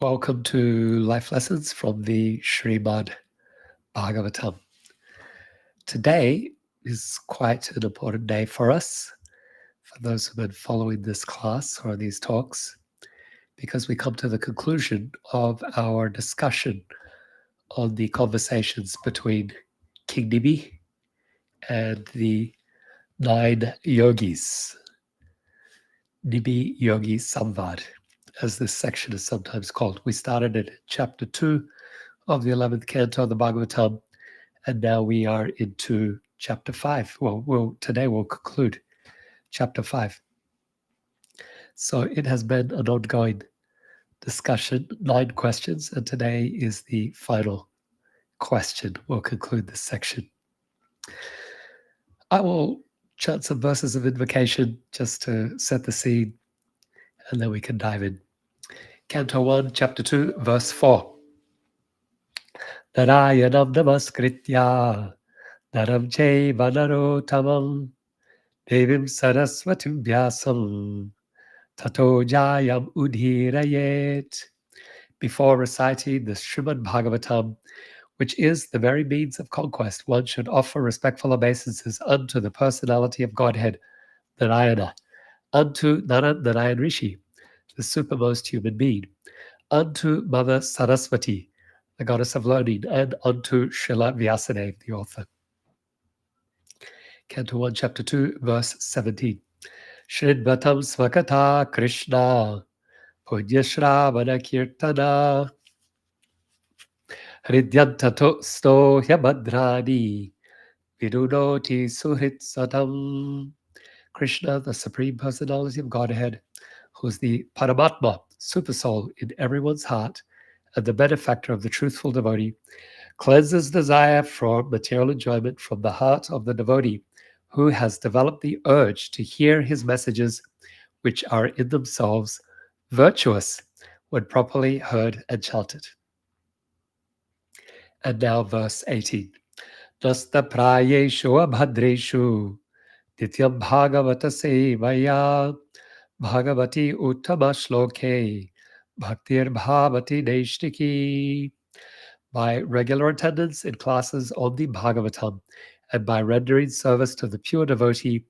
Welcome to Life Lessons from the Srimad Bhagavatam. Today is quite an important day for us, for those who've been following this class or these talks, because we come to the conclusion of our discussion on the conversations between King Nimi and the 9 yogis, Nimi Yogi Samvad, as this section is sometimes called. We started at chapter 2 of the 11th Canto of the Bhagavatam, and now we are into chapter 5. Today we'll conclude chapter 5. So it has been an ongoing discussion, 9 questions, and today is the final question. We'll conclude this section. I will chant some verses of invocation just to set the scene, and then we can dive in. Canto 1, chapter 2, verse 4. Narayanam namaskritya naram chaiva narotamam devim saraswatim vyasam tato jayam udhirayet. Before reciting the Srimad Bhagavatam, which is the very means of conquest, one should offer respectful obeisances unto the personality of Godhead, Narayana, unto Narayan Rishi, the supermost human being, unto Mother Saraswati, the goddess of learning, and unto Srila Vyasadeva, the author. Canto 1, chapter 2, verse 17. Shridvatam svakata Krishna, punyashravana kirtana, hridyantato stohya bhadrani, vidunoti suhritsatam. Krishna, the Supreme Personality of Godhead, who is the Paramatma, Supersoul in everyone's heart, and the benefactor of the truthful devotee, cleanses desire for material enjoyment from the heart of the devotee, who has developed the urge to hear his messages, which are in themselves virtuous when properly heard and chanted. And now verse 18. Nasta prayeshu abhadreshu dityam bhagavata sevaya bhagavati uttama shloke bhaktir bhavati neshtiki. By regular attendance in classes on the Bhagavatam and by rendering service to the pure devotee,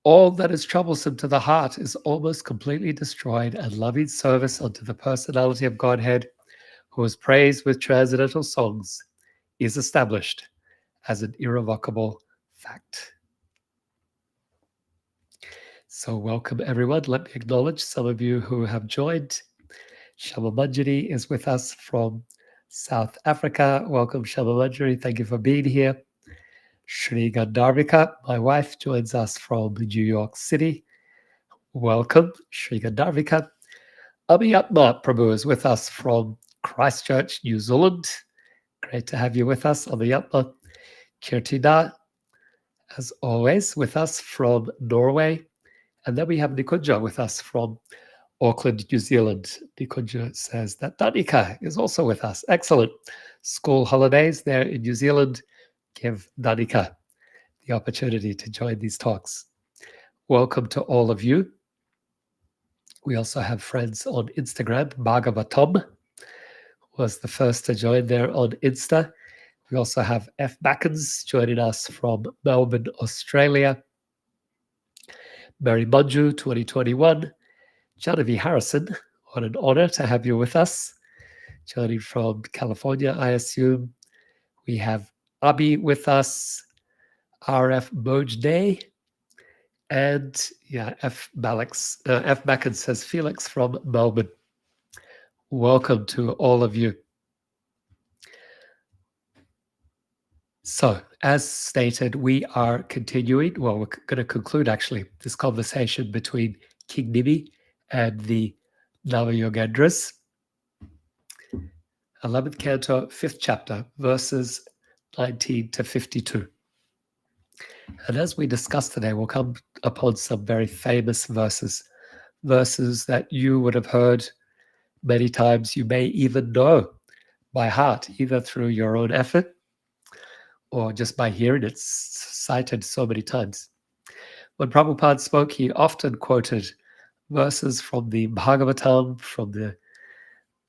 all that is troublesome to the heart is almost completely destroyed, and loving service unto the personality of Godhead, who is praised with transcendental songs, is established as an irrevocable fact. So welcome everyone. Let me acknowledge some of you who have joined. Shama Manjari is with us from South Africa. Welcome, Shama Manjari. Thank you for being here. Shri Gandharvika, my wife, joins us from New York City. Welcome, Shri Gandharvika. Abhiyatma Prabhu is with us from Christchurch, New Zealand. Great to have you with us, Abhiyatma. Kirtina, as always, with us from Norway. And then we have Nikunja with us from Auckland, New Zealand. Nikunja says that Danika is also with us. Excellent. School holidays there in New Zealand give Danika the opportunity to join these talks. Welcome to all of you. We also have friends on Instagram. Bhagavatam was the first to join there on Insta. We also have F. Backens joining us from Melbourne, Australia. Mary Manju, 2021. Genevieve Harrison, what an honor to have you with us. Joining from California, I assume. We have Abi with us, RF Mojde, and F. Backens says Felix from Melbourne. Welcome to all of you. So, as stated, we are continuing, we're going to conclude actually this conversation between King Nimi and the Navayogendras. 11th Canto, 5th chapter, verses 19 to 52. And as we discussed today, we'll come upon some very famous verses that you would have heard many times. You may even know by heart, either through your own effort or just by hearing it cited so many times. When Prabhupada spoke, he often quoted verses from the Bhagavatam, from the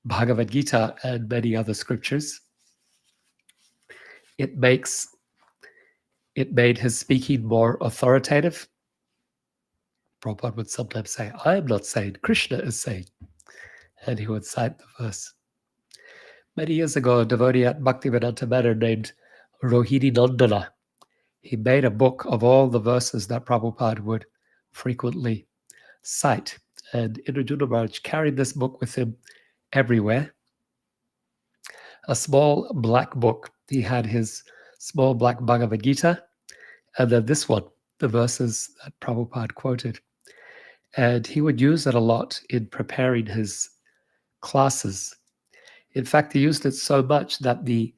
Bhagavad Gita and many other scriptures, it made his speaking more authoritative. Prabhupada would sometimes say, I am not saying, Krishna is saying. And he would cite the verse. Many years ago, a devotee at Bhaktivedanta Manor named Rohini Nandana, he made a book of all the verses that Prabhupada would frequently cite. And Indrajuna Maharaj carried this book with him everywhere. A small black book. He had his small black Bhagavad Gita, and then this one, the verses that Prabhupada quoted. And he would use it a lot in preparing his classes. In fact, he used it so much that the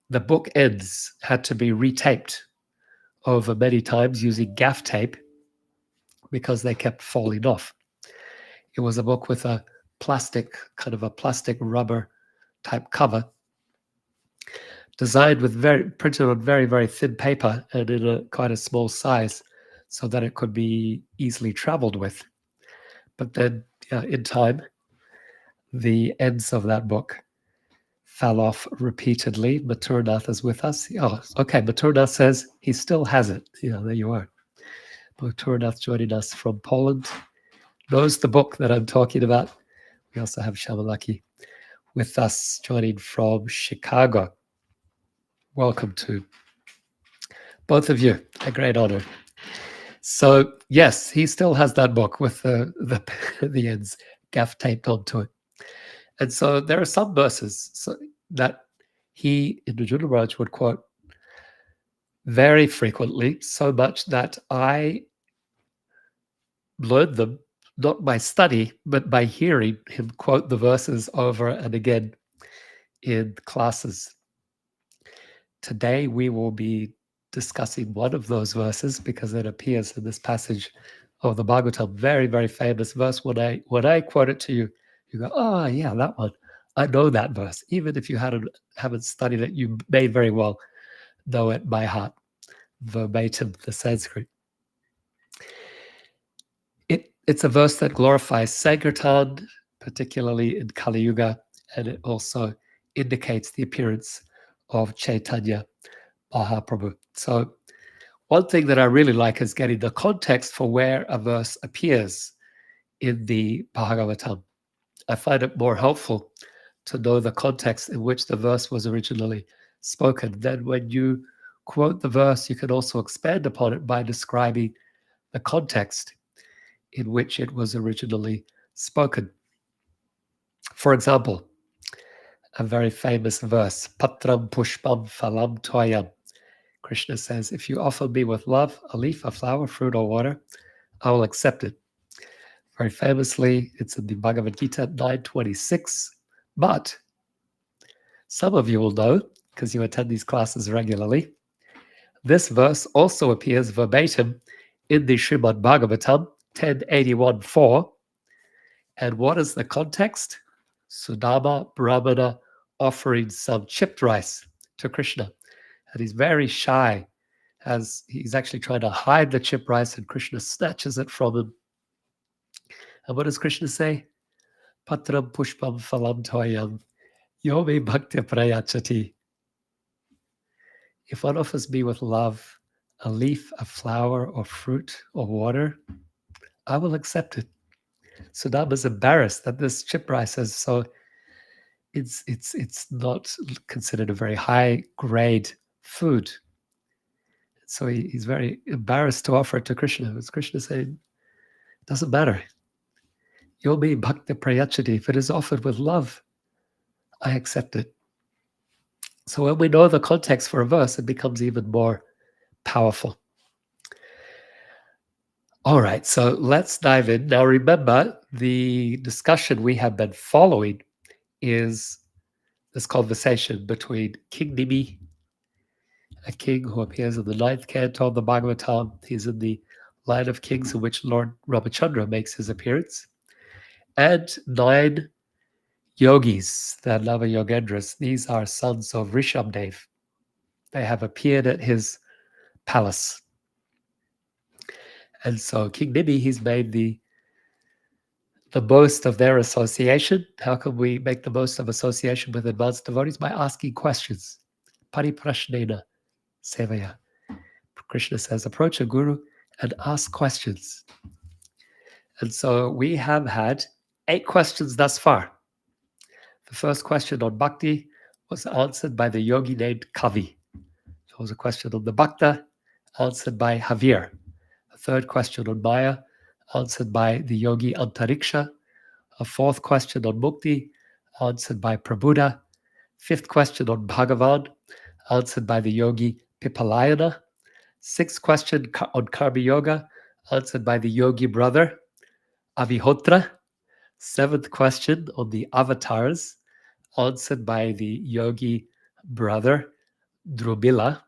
book ends had to be retaped over many times using gaff tape because they kept falling off. It was a book with a plastic, kind of a plastic rubber type cover, designed with printed on very, very thin paper and in a quite a small size so that it could be easily traveled with. But then in time, the ends of that book fell off repeatedly. Maturnath is with us. Oh, okay. Maturnath says he still has it. There you are. Maturnath joining us from Poland. Knows the book that I'm talking about. We also have Shamalaki with us joining from Chicago. Welcome to both of you. A great honor. So yes, he still has that book with the ends gaff taped onto it. And so there are some verses that Indrajuna Maharaj would quote very frequently, so much that I learned them not by study, but by hearing him quote the verses over and again in classes. Today we will be discussing one of those verses because it appears in this passage of the Bhagavatam, very, very famous verse. When I quote it to you, you go, oh yeah, that one. I know that verse. Even if you haven't studied it, you may very well know it by heart, verbatim, the Sanskrit. It's a verse that glorifies Sankirtan, particularly in Kali Yuga, and it also indicates the appearance of Chaitanya Mahaprabhu. So one thing that I really like is getting the context for where a verse appears in the Bhagavatam. I find it more helpful to know the context in which the verse was originally spoken. Then when you quote the verse, you can also expand upon it by describing the context in which it was originally spoken. For example, a very famous verse, Patram Pushpam Phalam Toyam. Krishna says, if you offer me with love, a leaf, a flower, fruit, or water, I will accept it. Very famously, it's in the Bhagavad Gita 9:26. But some of you will know, because you attend these classes regularly, this verse also appears verbatim in the Srimad Bhagavatam 1081:4. And what is the context? Sudama Brahmana offering some chipped rice to Krishna. And he's very shy, as he's actually trying to hide the chipped rice, and Krishna snatches it from him. And what does Krishna say? Patram pushpam phalam toyam yomi bhakti prayachati. If one offers me with love a leaf, a flower, or fruit, or water, I will accept it. Sudama's embarrassed that this chip rice is so it's not considered a very high grade food. So he's very embarrassed to offer it to Krishna. As Krishna saying, it doesn't matter. Yomi bhakti prayachati. If it is offered with love, I accept it. So when we know the context for a verse, it becomes even more powerful. All right, so let's dive in. Now remember, the discussion we have been following is this conversation between King Nimi, a king who appears in the 9th canto of the Bhagavatam. He's in the line of kings in which Lord Ramachandra makes his appearance, and 9 yogis, the Nava Yogendras. These are sons of Rishabdev. They have appeared at his palace. And so King Nimi, he's made the the most of their association. How can we make the most of association with advanced devotees? By asking questions. Pariprashnena sevaya. Krishna says, approach a guru and ask questions. And so we have had 8 questions thus far. The first question on bhakti was answered by the yogi named Kavi. There was a question on the bhakta, answered by Javier. A third question on Maya, answered by the yogi Antariksha. A fourth question on mukti, answered by Prabhuda. Fifth question on Bhagavan, answered by the yogi Pipalayana. Sixth question on Karma Yoga, answered by the yogi brother Avihotra. Seventh question on the avatars, answered by the yogi brother Drubila.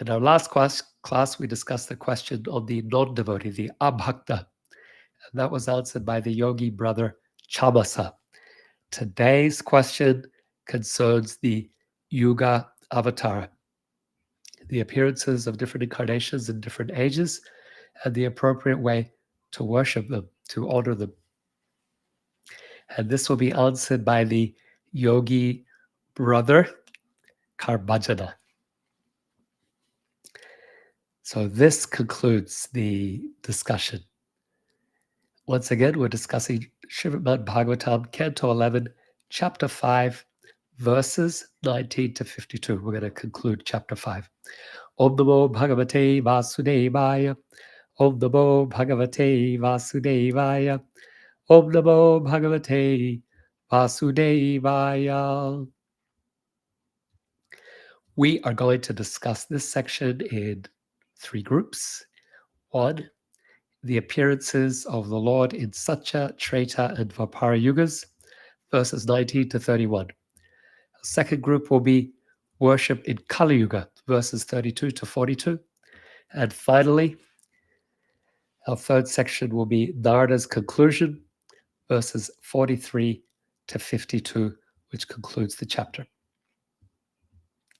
In our last class, we discussed the question on the non-devotee, the abhakta, and that was answered by the yogi brother Chamasa. Today's question concerns the Yuga-Avatara, the appearances of different incarnations in different ages, and the appropriate way to worship them, to honor them. And this will be answered by the yogi brother Karbajana. So this concludes the discussion. Once again, we're discussing Srimad Bhagavatam, Canto 11, Chapter 5, verses 19 to 52. We're going to conclude Chapter 5. Om Namo Bhagavate Vasudevaya. Om Namo Bhagavate Vasudevaya. Om Namo Bhagavate Vasudevaya. We are going to discuss this section in 3 groups. 1, the appearances of the Lord in Satya, Treta, and Dvapara Yugas, verses 19 to 31. The second group will be worship in Kali Yuga, verses 32 to 42. And finally, our third section will be Narada's conclusion, verses 43 to 52, which concludes the chapter.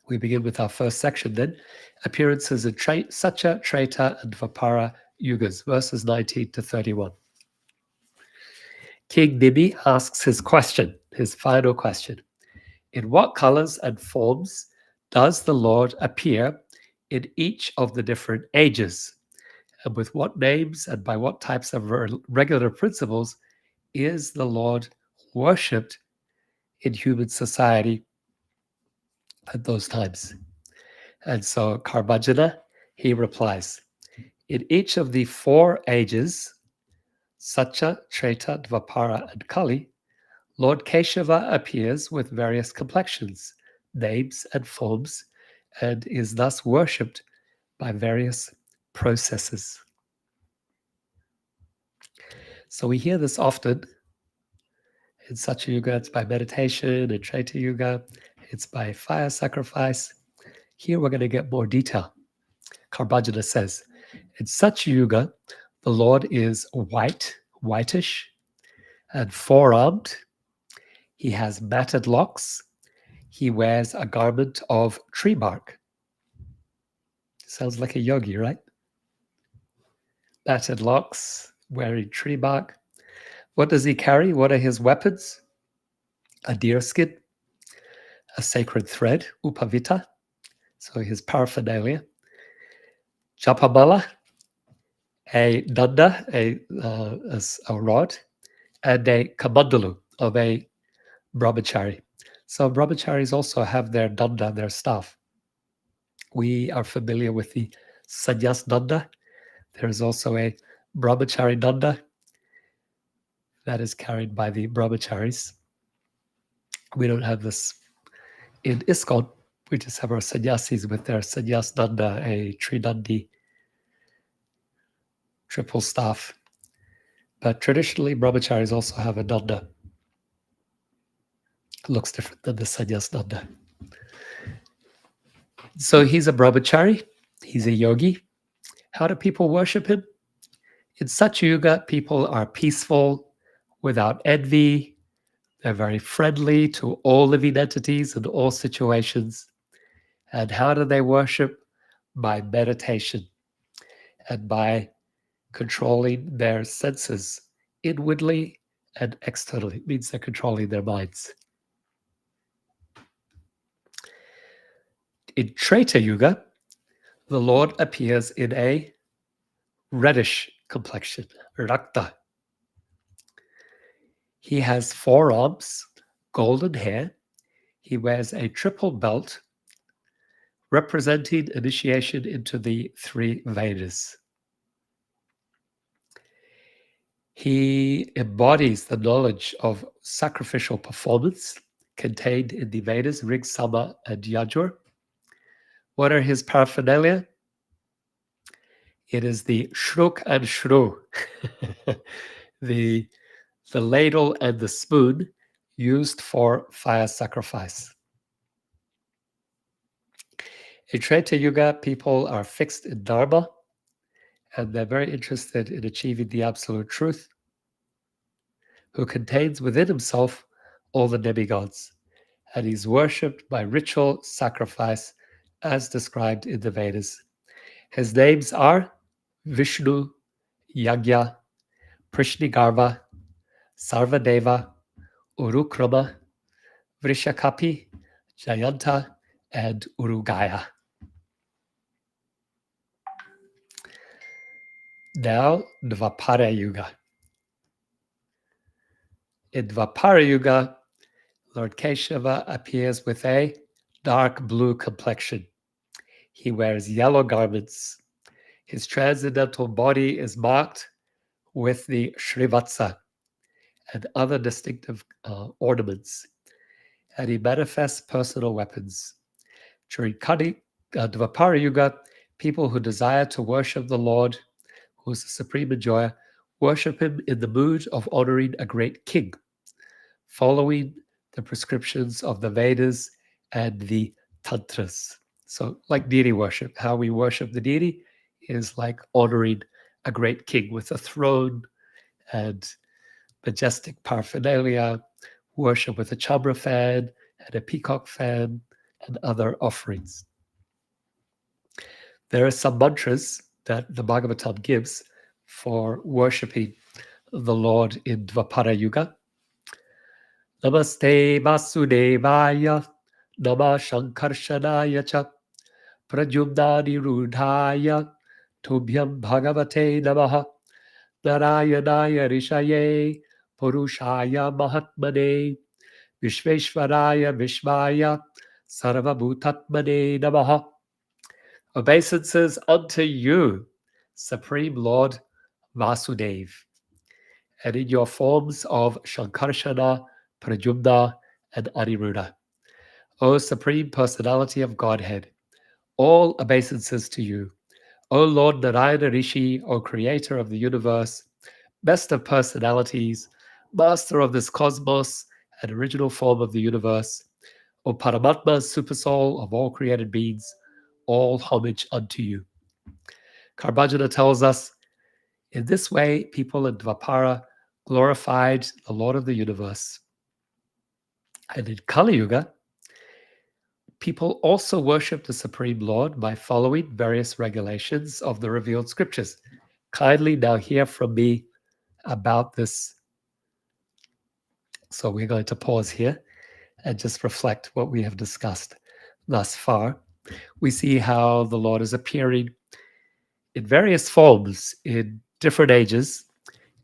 We begin with our first section then, appearances in Satya, Treta, and Dvapara Yugas, verses 19 to 31. King Nimi asks his question, his final question. In what colors and forms does the Lord appear in each of the different ages? And with what names and by what types of regular principles is the Lord worshipped in human society at those times? And so Karbajana, he replies, in each of the 4 ages, Satya, Treta, Dvapara, and Kali, Lord Keshava appears with various complexions, names, and forms, and is thus worshipped by various processes. So we hear this often. In Satya Yuga, it's by meditation. In Treta Yuga, it's by fire sacrifice. Here we're going to get more detail. Karbajana says, in Satya Yuga, the Lord is whitish, and 4-armed. He has matted locks. He wears a garment of tree bark. Sounds like a yogi, right? Matted locks, wearing tree bark. What does he carry? What are his weapons? A deer skin, a sacred thread, upavita, so his paraphernalia, japamala, a danda, a rod, and a kamandalu of a brahmachari. So brahmacharis also have their danda, their staff. We are familiar with the sannyas danda. There is also a brahmachari danda that is carried by the brahmacharis. We don't have this in ISKCON. We just have our sannyasis with their sannyas danda, a tridandi triple staff. But traditionally, brahmacharis also have a danda. It looks different than the sannyas danda. So he's a brahmachari. He's a yogi. How do people worship him? In Satya Yuga, people are peaceful, without envy. They're very friendly to all living entities and all situations. And how do they worship? By meditation and by controlling their senses inwardly and externally. It means they're controlling their minds. In Treta Yuga, the Lord appears in a reddish complexion, Rakta. He has 4 arms, golden hair. He wears a triple belt representing initiation into the 3 Vedas. He embodies the knowledge of sacrificial performance contained in the Vedas, Rig, Sama, and Yajur. What are his paraphernalia? It is the shruk and shru, the ladle and the spoon used for fire sacrifice. In Treta Yuga, people are fixed in Dharma, and they're very interested in achieving the absolute truth, who contains within himself all the demigods, and he's worshipped by ritual sacrifice as described in the Vedas. His names are Vishnu, Yagya, Prishnigarva, Sarvadeva, Urukrama, Vrishakapi, Jayanta, and Urugaya. Now, Dvapara Yuga. In Dvapara Yuga, Lord Keshava appears with a dark blue complexion. He wears yellow garments. His transcendental body is marked with the Srivatsa and other distinctive ornaments, and he manifests personal weapons. During Dvapara Yuga, people who desire to worship the Lord, who is the supreme enjoyer, worship him in the mood of honoring a great king, following the prescriptions of the Vedas and the Tantras. So, like deity worship, how we worship the deity is like honoring a great king with a throne and majestic paraphernalia, worship with a chabra fan and a peacock fan and other offerings. There are some mantras that the Bhagavatam gives for worshipping the Lord in Dvapara Yuga. Namaste Vasudevaya, Nama Shankarshanaya Cha, Pradyumnani Rudhaya, Tubhyam Bhagavate Namaha, Narayanaya Rishaye, Purushaya Mahatmane, Vishveshwaraya Vishvaya, Sarvabhutatmane Namaha. Obeisances unto you, Supreme Lord Vasudev, and in your forms of Shankarshana, Pradyumna, and Aniruddha. O Supreme Personality of Godhead, all obeisances to you. O Lord Narayana Rishi, O Creator of the universe, best of personalities, master of this cosmos and original form of the universe, O Paramatma, supersoul of all created beings, all homage unto you. Karbajana tells us, in this way, people in Dvapara glorified the Lord of the universe. And in Kali Yuga, people also worship the Supreme Lord by following various regulations of the revealed scriptures. Kindly now hear from me about this. So we're going to pause here and just reflect what we have discussed thus far. We see how the Lord is appearing in various forms in different ages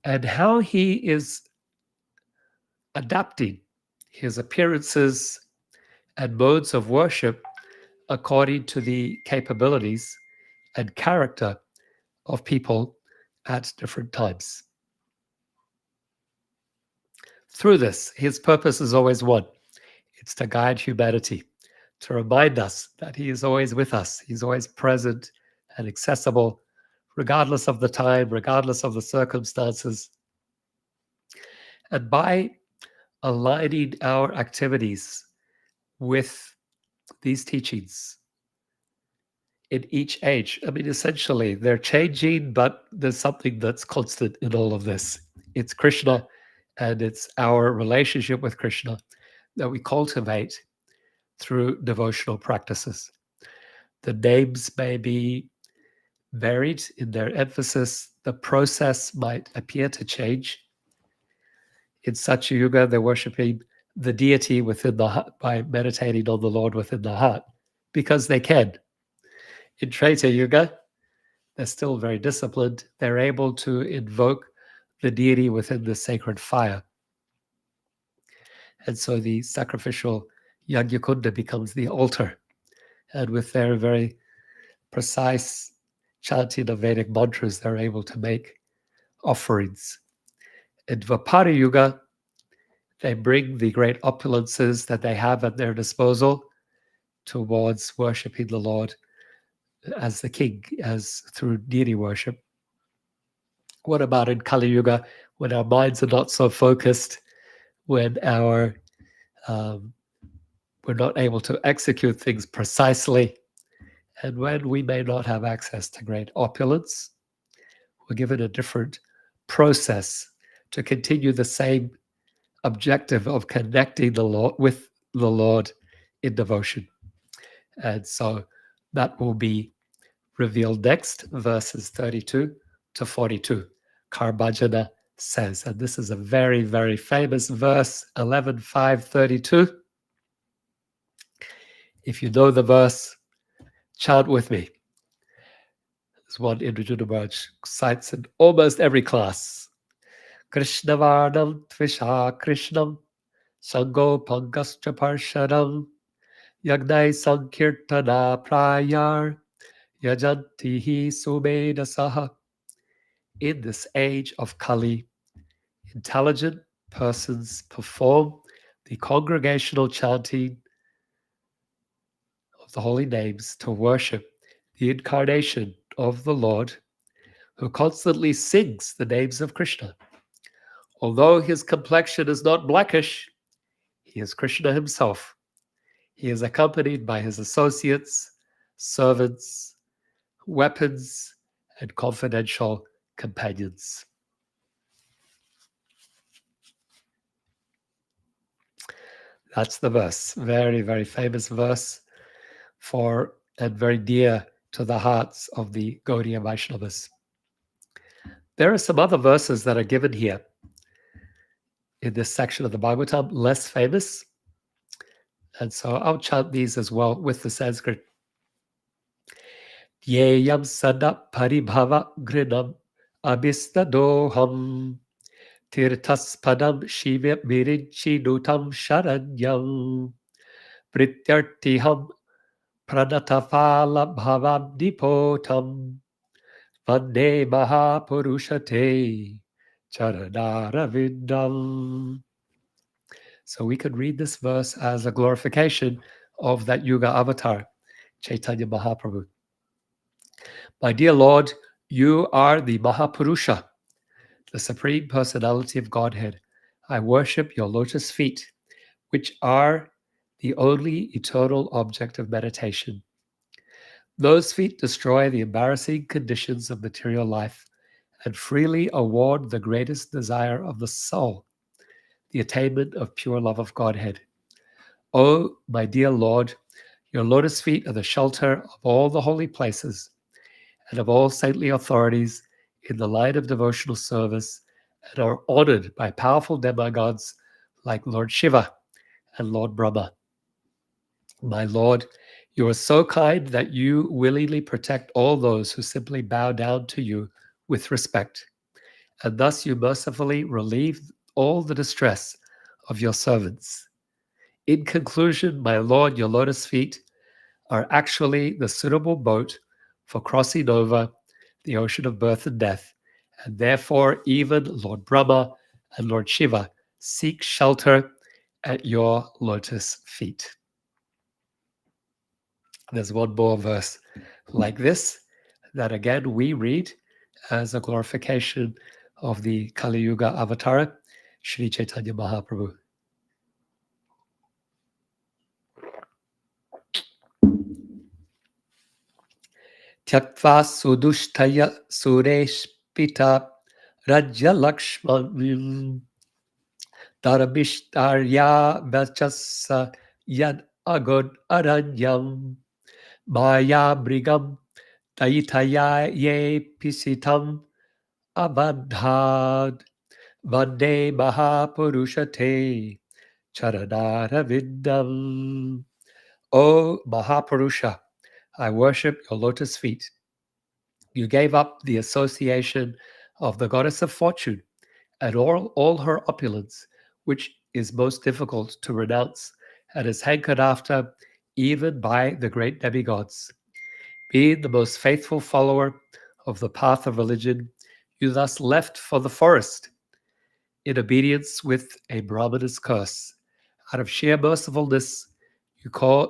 and how he is adapting his appearances and modes of worship according to the capabilities and character of people at different times. Through this, his purpose is always one. It's to guide humanity, to remind us that he is always with us. He's always present and accessible, regardless of the time, regardless of the circumstances. And by aligning our activities with these teachings in each age, I mean, essentially, they're changing, but there's something that's constant in all of this. It's Krishna, and it's our relationship with Krishna that we cultivate through devotional practices. The names may be varied in their emphasis. The process might appear to change, In such a yuga, they're worshipping the deity within the heart by meditating on the Lord within the heart because they can. In Treta Yuga, they're still very disciplined. They're able to invoke the deity within the sacred fire. And so the sacrificial Yajna becomes the altar. And with their very precise chanting of Vedic mantras, they're able to make offerings. In Dvapara Yuga, they bring the great opulences that they have at their disposal towards worshipping the Lord as the king, as through deity worship. What about in Kali Yuga, when our minds are not so focused, when we're not able to execute things precisely, and when we may not have access to great opulence? We're given a different process to continue the same objective of connecting the Lord with the Lord in devotion. And so that will be revealed next, verses 32 to 42. Karbajana says, and this is a very, very famous verse, 11:5:32. If you know the verse, chant with me. There's one Indra Maharaj cites in almost every class. Krishna Varnam Tvisha Krishnam Sango Pangascha Parshanam Yagnai Sankirtana Prayar Yajantihi Sumeda Saha. In this age of Kali, intelligent persons perform the congregational chanting of the holy names to worship the incarnation of the Lord, who constantly sings the names of Krishna. Although his complexion is not blackish, he is Krishna himself. He is accompanied by his associates, servants, weapons, and confidential companions. That's the verse. Very, very famous verse for and very dear to the hearts of the Gaudiya Vaishnavas. There are some other verses that are given here in this section of the Bhagavatam, less famous. And so I'll chant these as well with the Sanskrit. Yeyam sada paribhava grinam abhistadoham tirtaspadam shiva mirinchi nutam sharanyam prityartiham pranatafala bhavam dipotam vande mahapurushate charanaravidam. So we could read this verse as a glorification of that Yuga-Avatar, Chaitanya Mahaprabhu. My dear Lord, you are the Mahapurusha, the Supreme Personality of Godhead. I worship your lotus feet, which are the only eternal object of meditation. Those feet destroy the embarrassing conditions of material life and freely award the greatest desire of the soul, the attainment of pure love of Godhead. Oh, my dear Lord, your lotus feet are the shelter of all the holy places and of all saintly authorities in the line of devotional service, and are honored by powerful demigods like Lord Shiva and Lord Brahma. My Lord, you are so kind that you willingly protect all those who simply bow down to you with respect, and thus you mercifully relieve all the distress of your servants. In conclusion, my Lord, your lotus feet are actually the suitable boat for crossing over the ocean of birth and death, and therefore even Lord Brahma and Lord Shiva seek shelter at your lotus feet. There's one more verse like this that again we read as a glorification of the Kali Yuga Avatara, Sri Chaitanya Mahaprabhu. Tyaktva sudushtaya suresh pita rajya lakshman dharmishtarya vachasa yad agod aranyam maya brigam daitaya ye pisitam abadhad Vande Mahapurushate Charanara Vindam. O Mahapurusha, I worship your lotus feet. You gave up the association of the goddess of fortune and all her opulence, which is most difficult to renounce and is hankered after even by the great demigods. Being the most faithful follower of the path of religion, you thus left for the forest in obedience with a Brahmana's curse. Out of sheer mercifulness,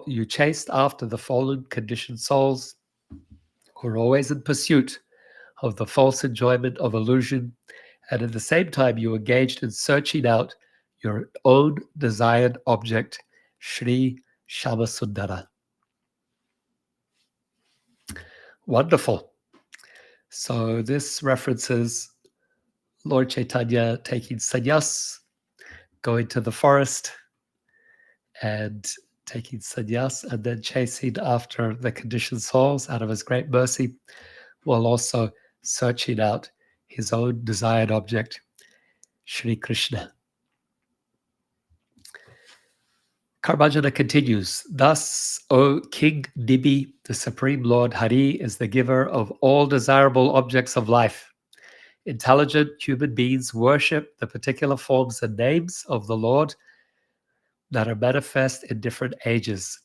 you chased after the fallen conditioned souls who are always in pursuit of the false enjoyment of illusion, and at the same time you engaged in searching out your own desired object, Sri Shamasundara. Wonderful. So this references Lord Chaitanya taking sannyas, going to the forest and taking sannyas, and then chasing after the conditioned souls out of his great mercy, while also searching out his own desired object, Sri Krishna. Karmajana continues, thus, O King Nibi, the Supreme Lord Hari is the giver of all desirable objects of life. Intelligent human beings worship the particular forms and names of the Lord that are manifest in different ages.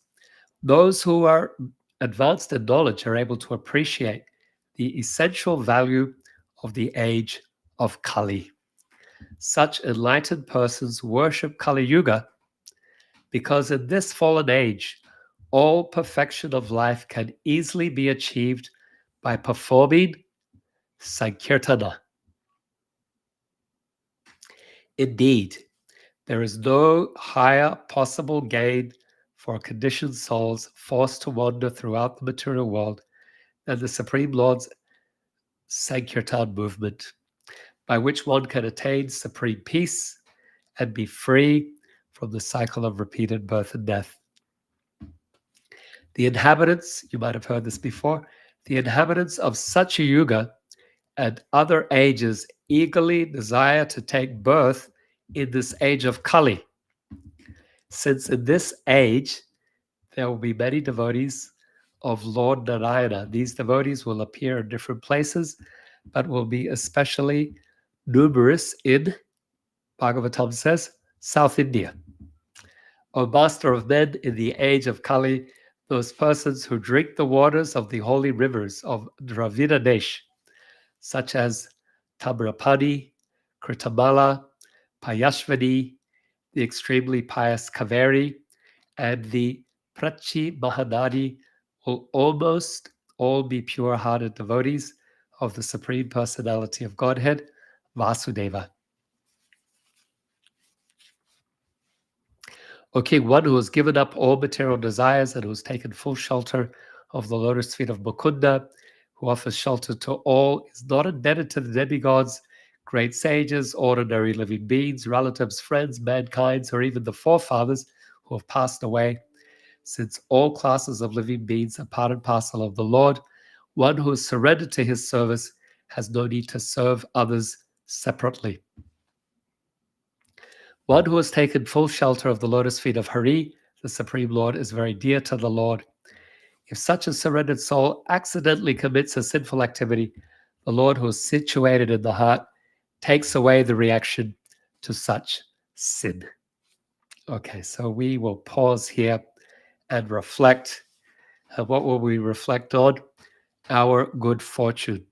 Those who are advanced in knowledge are able to appreciate the essential value of the age of Kali. Such enlightened persons worship Kali Yuga because in this fallen age, all perfection of life can easily be achieved by performing Sankirtana. Indeed, there is no higher possible gain for conditioned souls forced to wander throughout the material world than the Supreme Lord's Sankirtan movement, by which one can attain supreme peace and be free from the cycle of repeated birth and death. The inhabitants, you might have heard this before, the inhabitants of such a yuga and other ages eagerly desire to take birth in this age of Kali, since in this age there will be many devotees of Lord Narayana. These devotees will appear in different places, but will be especially numerous in, Bhagavatam says, South India. O Master of men, in the age of Kali, those persons who drink the waters of the holy rivers of Dravida Desh, such as Tamrapani, Kritamala, Payashvani, the extremely pious Kaveri, and the Prachi Mahanadi, will almost all be pure-hearted devotees of the Supreme Personality of Godhead, Vasudeva. O King, one who has given up all material desires and who has taken full shelter of the lotus feet of Mukunda, who offers shelter to all, is not indebted to the demigods, great sages, ordinary living beings, relatives, friends, mankind, or even the forefathers who have passed away. Since all classes of living beings are part and parcel of the Lord, one who is surrendered to his service has no need to serve others separately. One who has taken full shelter of the lotus feet of Hari, the Supreme Lord, is very dear to the Lord. If such a surrendered soul accidentally commits a sinful activity, the Lord who is situated in the heart takes away the reaction to such sin. Okay, so we will pause here and reflect. And what will we reflect on? Our good fortune.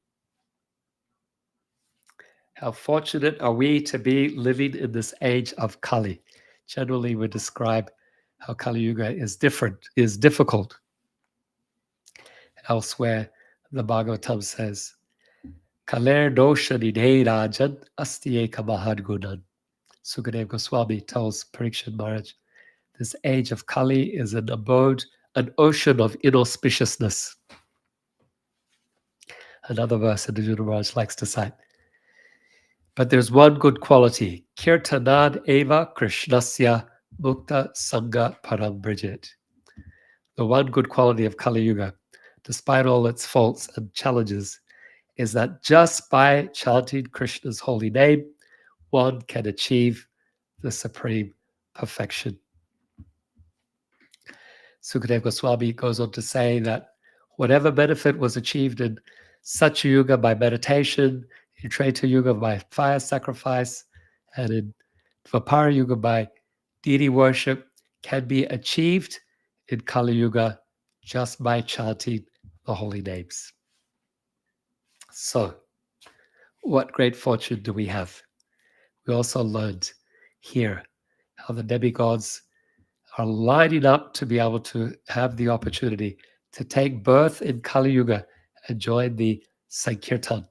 How fortunate are we to be living in this age of Kali? Generally, we describe how Kali Yuga is difficult. Elsewhere, the Bhagavatam says, Kaler dosha nidhe rajan astiyeka mahadgunan. Sukadeva Goswami tells Parikshit Maharaj, this age of Kali is an abode, an ocean of inauspiciousness. Another verse that Arjuna Maharaj likes to cite. But there's one good quality. Kirtanad eva krishnasya mukta sangha param brijit. The one good quality of Kali Yuga, despite all its faults and challenges, is that just by chanting Krishna's holy name, one can achieve the supreme perfection. Sukadeva Goswami goes on to say that whatever benefit was achieved in Satya Yuga by meditation, in Treta Yuga by fire sacrifice, and in Dvapara Yuga by deity worship can be achieved in Kali Yuga just by chanting the holy names. So, what great fortune do we have? We also learned here how the demigods are lining up to be able to have the opportunity to take birth in Kali Yuga and join the Sankirtan.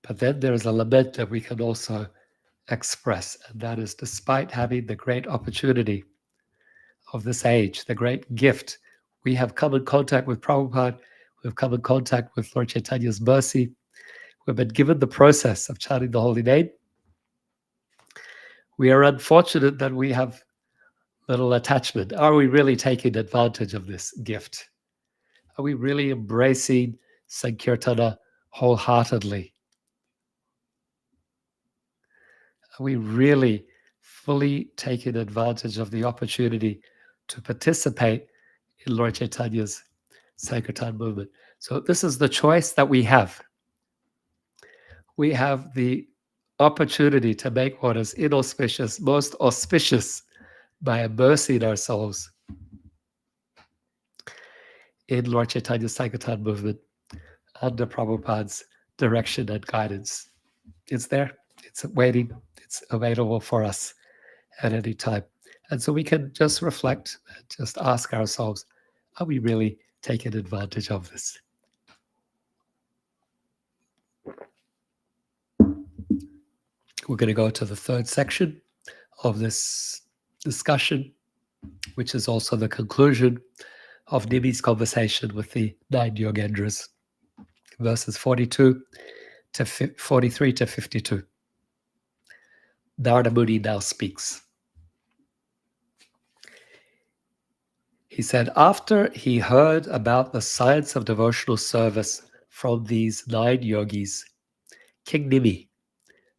But then there is a lament that we can also express, and that is despite having the great opportunity of this age, the great gift, we have come in contact with Prabhupada, we've come in contact with Lord Chaitanya's mercy, we've been given the process of chanting the holy name. We are unfortunate that we have little attachment. Are we really taking advantage of this gift? Are we really embracing Sankirtana wholeheartedly? Are we really fully taking advantage of the opportunity to participate in Lord Chaitanya's Sankirtan movement? So this is the choice that we have. We have the opportunity to make what is inauspicious most auspicious by immersing ourselves in Lord Chaitanya's Sankirtan movement under Prabhupada's direction and guidance. It's there, it's waiting, it's available for us at any time. And so we can just reflect and just ask ourselves, are we really taking advantage of this? We're going to go to the third section of this discussion, which is also the conclusion of Nimi's conversation with the 9 Yogendras, verses 42 to 43 to 52. Narada Muni now speaks. He said, after he heard about the science of devotional service from these 9 yogis, King Nimi,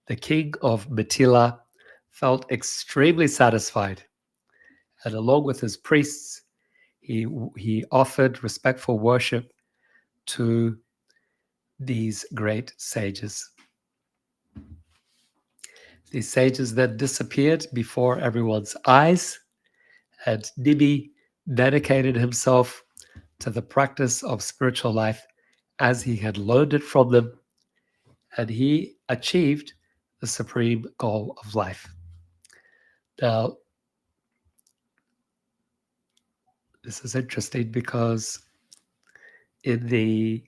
the king of Mithila, felt extremely satisfied, and along with his priests, he offered respectful worship to these great sages. These sages then disappeared before everyone's eyes, and Nimi dedicated himself to the practice of spiritual life as he had learned it from them, and he achieved the supreme goal of life. Now, this is interesting because in the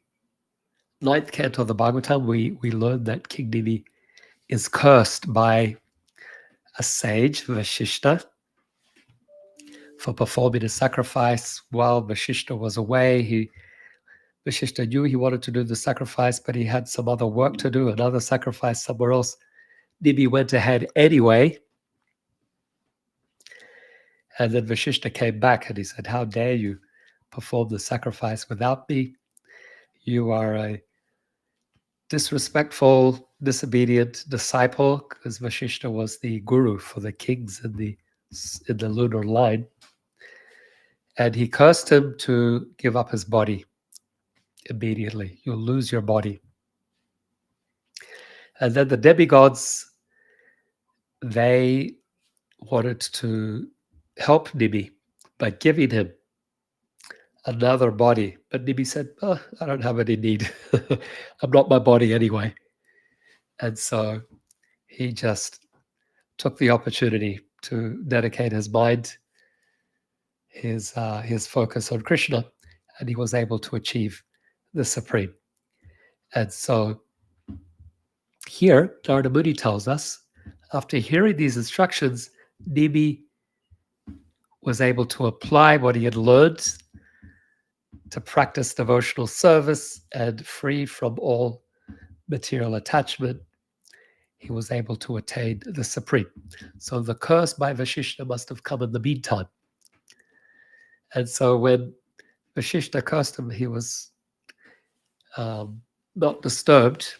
9th canto of the Bhagavatam, we learn that King Nimi is cursed by a sage, Vashishta, for performing a sacrifice while Vashishta was away. Vashishta knew he wanted to do the sacrifice, but he had some other work to do, another sacrifice somewhere else. Nimi went ahead anyway. And then Vashishta came back and he said, how dare you perform the sacrifice without me? You are a disrespectful, disobedient disciple, because Vashishta was the guru for the kings in the lunar line. And he cursed him to give up his body immediately. You'll lose your body. And then the demigods, they wanted to help Nimi by giving him another body. But Nimi said, oh, I don't have any need. I'm not my body anyway. And so he just took the opportunity to dedicate his mind, his focus on Krishna, and he was able to achieve the supreme. And so here, Narada Muni tells us, after hearing these instructions, Nimi was able to apply what he had learned to practice devotional service, and free from all material attachment, he was able to attain the supreme. So the curse by Vashishta must have come in the meantime. And so when Vashishta cursed him, he was not disturbed,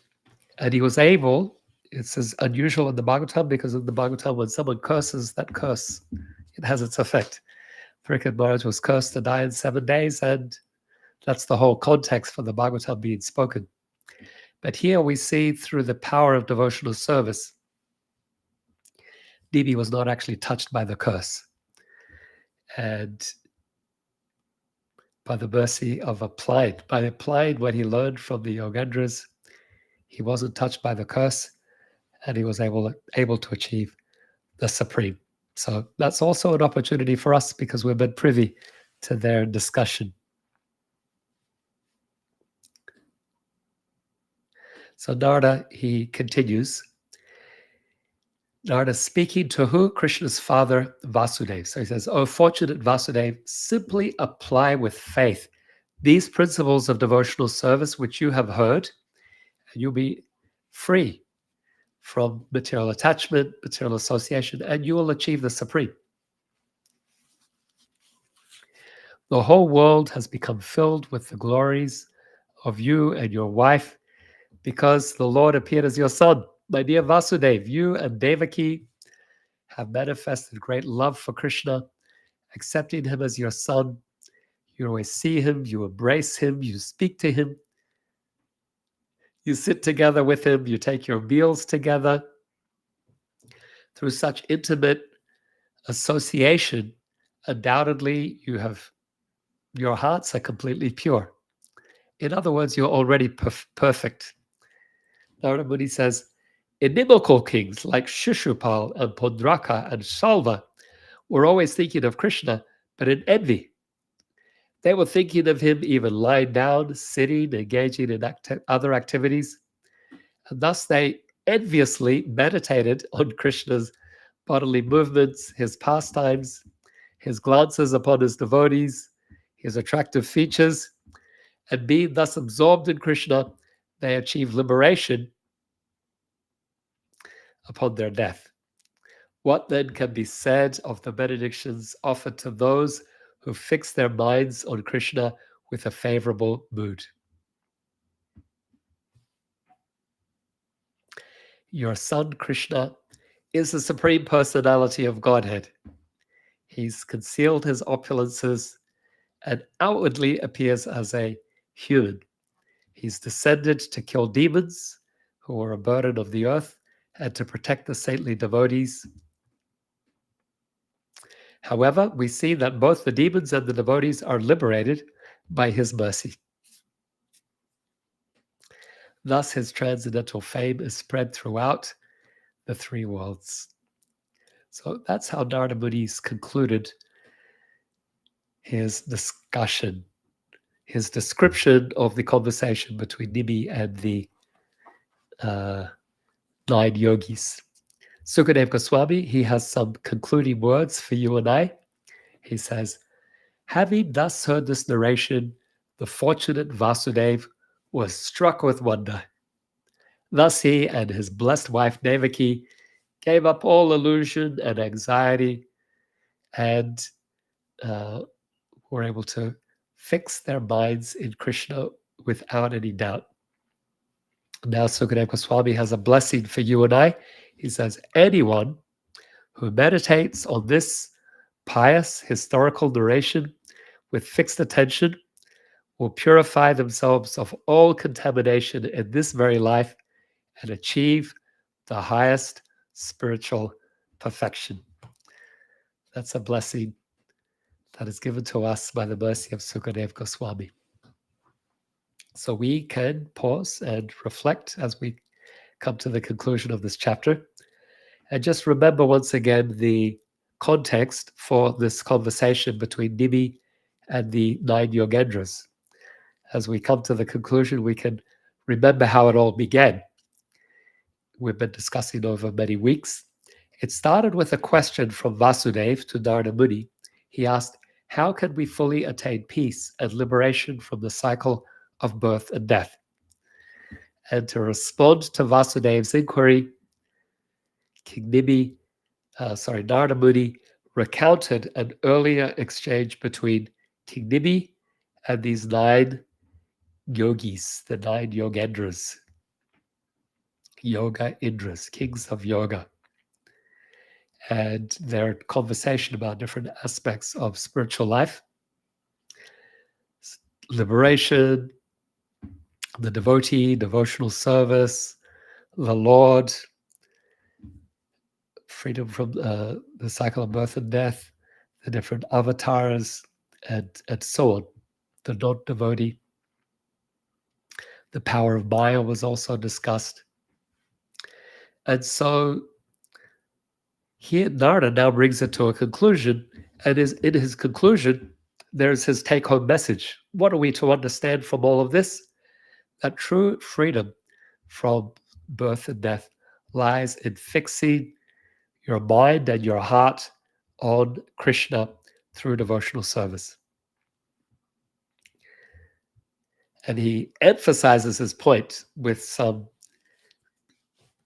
and he was able. It says unusual in the Bhagavatam because in the Bhagavatam, when someone curses, that curse, it has its effect. Pariksit Maharaj was cursed to die in 7 days, and that's the whole context for the Bhagavatam being spoken. But here we see through the power of devotional service, Dibi was not actually touched by the curse. And by the mercy of applying what he learned from the Yogendras, he wasn't touched by the curse, and he was able to achieve the supreme. So that's also an opportunity for us because we've been privy to their discussion. So Narada, he continues. Narada speaking to who? Krishna's father, Vasudeva. So he says, "Oh, fortunate Vasudeva, simply apply with faith these principles of devotional service which you have heard, and you'll be free from material attachment, material association, and you will achieve the supreme." The whole world has become filled with the glories of you and your wife because the Lord appeared as your son. My dear Vasudeva, you and Devaki have manifested great love for Krishna, accepting him as your son. You always see him, you embrace him, you speak to him, you sit together with him, you take your meals together. Through such intimate association, undoubtedly your hearts are completely pure. In other words, you're already perfect. Narada Muni says, inimical kings like Shishupal and Pondraka and Salva were always thinking of Krishna, but in envy. They were thinking of him even lying down, sitting, engaging in other activities. And thus they enviously meditated on Krishna's bodily movements, his pastimes, his glances upon his devotees, his attractive features, and being thus absorbed in Krishna, they achieve liberation upon their death. What then can be said of the benedictions offered to those who fix their minds on Krishna with a favorable mood? Your son Krishna is the Supreme Personality of Godhead. He's concealed his opulences and outwardly appears as a human. He's descended to kill demons who are a burden of the earth and to protect the saintly devotees. However, we see that both the demons and the devotees are liberated by his mercy. Thus, his transcendental fame is spread throughout the 3 worlds. So that's how Narada Muni's concluded his discussion, his description of the conversation between Nimi and the 9 yogis. Sukadeva Goswami, he has some concluding words for you and I. He says, having thus heard this narration, the fortunate Vasudeva was struck with wonder. Thus he and his blessed wife Devaki gave up all illusion and anxiety and were able to fix their minds in Krishna without any doubt. Now Sukadeva Goswami has a blessing for you and I. He says, anyone who meditates on this pious historical narration with fixed attention will purify themselves of all contamination in this very life and achieve the highest spiritual perfection. That's a blessing that is given to us by the mercy of Sukadeva Goswami. So we can pause and reflect as we come to the conclusion of this chapter. And just remember once again the context for this conversation between Nimi and the 9 Yogendras. As we come to the conclusion, we can remember how it all began. We've been discussing over many weeks. It started with a question from Vasudeva to Narada Muni. He asked, how can we fully attain peace and liberation from the cycle of birth and death? And to respond to Vasudeva's inquiry, Narada Muni recounted an earlier exchange between King Nimi and these 9 yogis, the 9 yogendras, yoga indras, kings of yoga, and their conversation about different aspects of spiritual life, liberation, the devotee, devotional service, the Lord, freedom from the cycle of birth and death, the different avatars, and so on. The non-devotee. The power of Maya was also discussed. And so here Narada now brings it to a conclusion, and in his conclusion, there's his take-home message. What are we to understand from all of this? That true freedom from birth and death lies in fixing your mind and your heart on Krishna through devotional service. And he emphasizes his point with some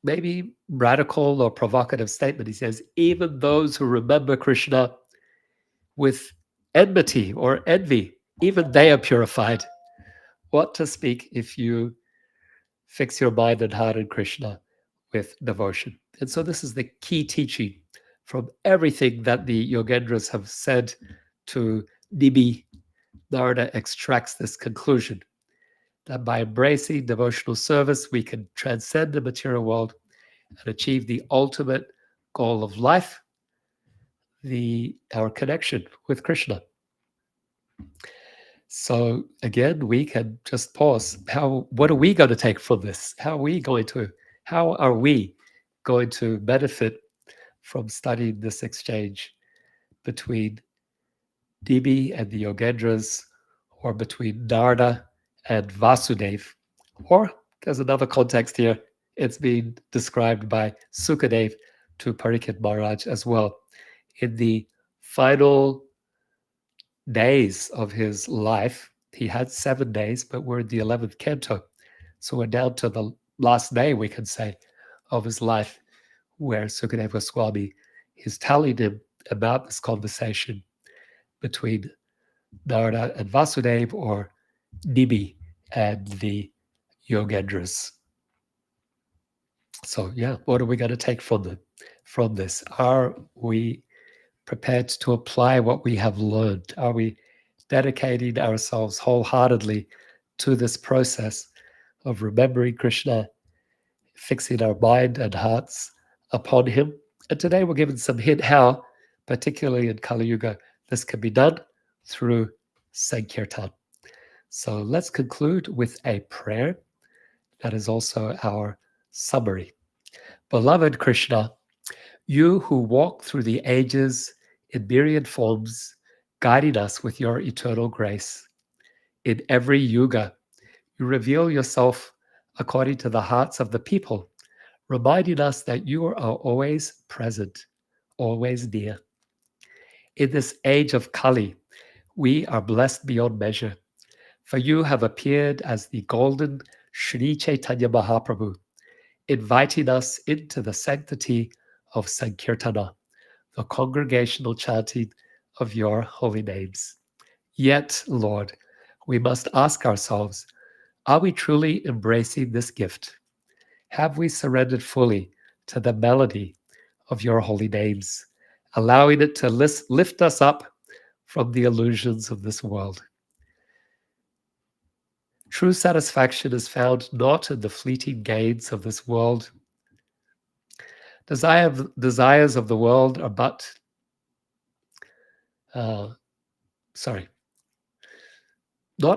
maybe radical or provocative statement. He says, even those who remember Krishna with enmity or envy, even they are purified. What to speak if you fix your mind and heart in Krishna with devotion? And so this is the key teaching from everything that the Yogendras have said to Nibi. Narada extracts this conclusion that by embracing devotional service, we can transcend the material world and achieve the ultimate goal of life, our connection with Krishna. So again, we can just pause. What are we going to take from this? How are we going to benefit from studying this exchange between Dibi and the Yogendras, or between Narada and Vasudeva? Or there's another context here. It's being described by Sukadeva to Parikshit Maharaj as well. In the final days of his life, he had 7 days, but we're in the 11th canto. So we're down to the last day, we can say, of his life, where Sukadeva Goswami is telling him about this conversation between Narada and Vasudeva, or Nibi and the Yogendras. So yeah, what are we going to take from this? Are we prepared to apply what we have learned? Are we dedicating ourselves wholeheartedly to this process of remembering Krishna, fixing our mind and hearts upon him? And today we're given some hint how, particularly in Kali Yuga, this can be done through Sankirtan. So let's conclude with a prayer that is also our summary. Beloved Krishna, you who walk through the ages in myriad forms, guiding us with your eternal grace. In every yuga, you reveal yourself according to the hearts of the people, reminding us that you are always present, always near. In this age of Kali, we are blessed beyond measure, for you have appeared as the golden Sri Chaitanya Mahaprabhu, inviting us into the sanctity of Sankirtana, the congregational chanting of your holy names. Yet, Lord, we must ask ourselves, are we truly embracing this gift? Have we surrendered fully to the melody of your holy names, allowing it to lift us up from the illusions of this world? True satisfaction is found not in the fleeting gains of this world. Desires of the world are but, not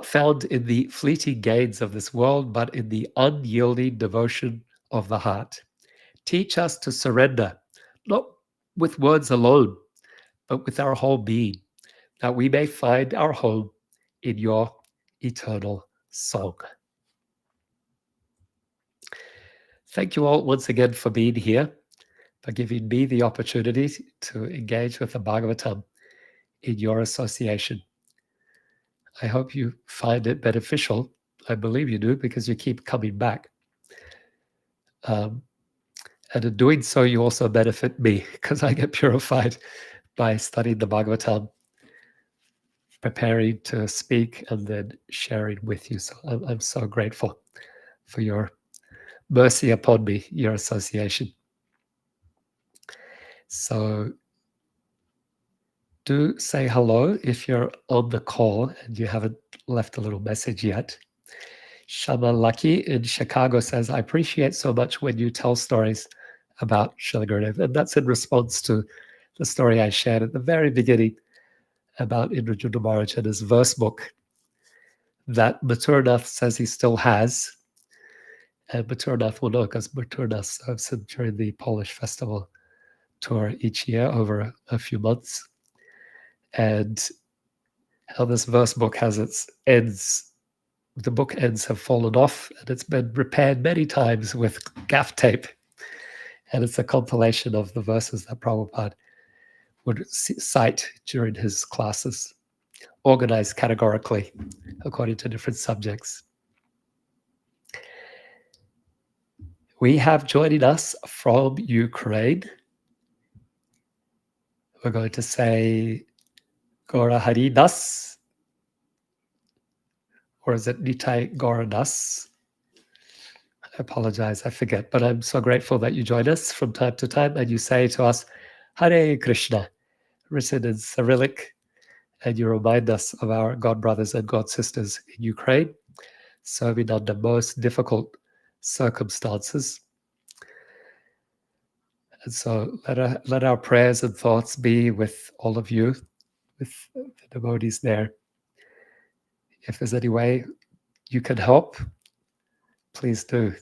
found in the fleeting gains of this world, but in the unyielding devotion of the heart. Teach us to surrender, not with words alone, but with our whole being, that we may find our home in your eternal song. Thank you all once again for being here, for giving me the opportunity to engage with the Bhagavatam in your association. I hope you find it beneficial. I believe you do, because you keep coming back. And in doing so, you also benefit me, because I get purified by studying the Bhagavatam preparing to speak and then sharing with you. So I'm so grateful for your mercy upon me, your association. So do say hello if you're on the call and you haven't left a little message yet. Shama Lucky in Chicago says, I appreciate so much when you tell stories about Srila Gurudev. And that's in response to the story I shared at the very beginning about Indrajita Maharaj and his verse book that Maturnath says he still has. And Maturnath will know because Maturnath serves him during the Polish festival tour each year over a few months. And how this verse book has its ends, the book ends have fallen off and it's been repaired many times with gaff tape. And it's a compilation of the verses that Prabhupada would cite during his classes, organized categorically according to different subjects. We have joining us from Ukraine. We're going to say Gora Haridas, or is it Nitai Goradas? I apologize, I forget, but I'm so grateful that you join us from time to time and you say to us, Hare Krishna, written in Cyrillic, and you remind us of our God brothers and God sisters in Ukraine, serving under most difficult circumstances. And so let our prayers and thoughts be with all of you, with the devotees there. If there's any way you can help, please do.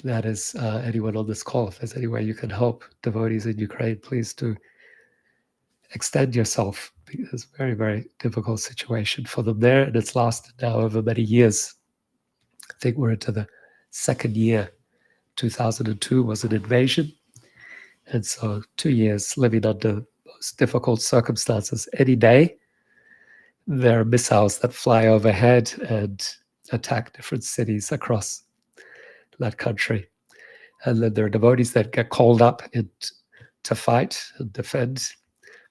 That is anyone on this call. If there's any way you can help devotees in Ukraine, please do extend yourself. Because it's a very, very difficult situation for them there. And it's lasted now over many years. I think we're into the second year. 2002 was an invasion. And so 2 years living under most difficult circumstances. Any day, there are missiles that fly overhead and attack different cities across that country. And then there are devotees that get called up to fight and defend,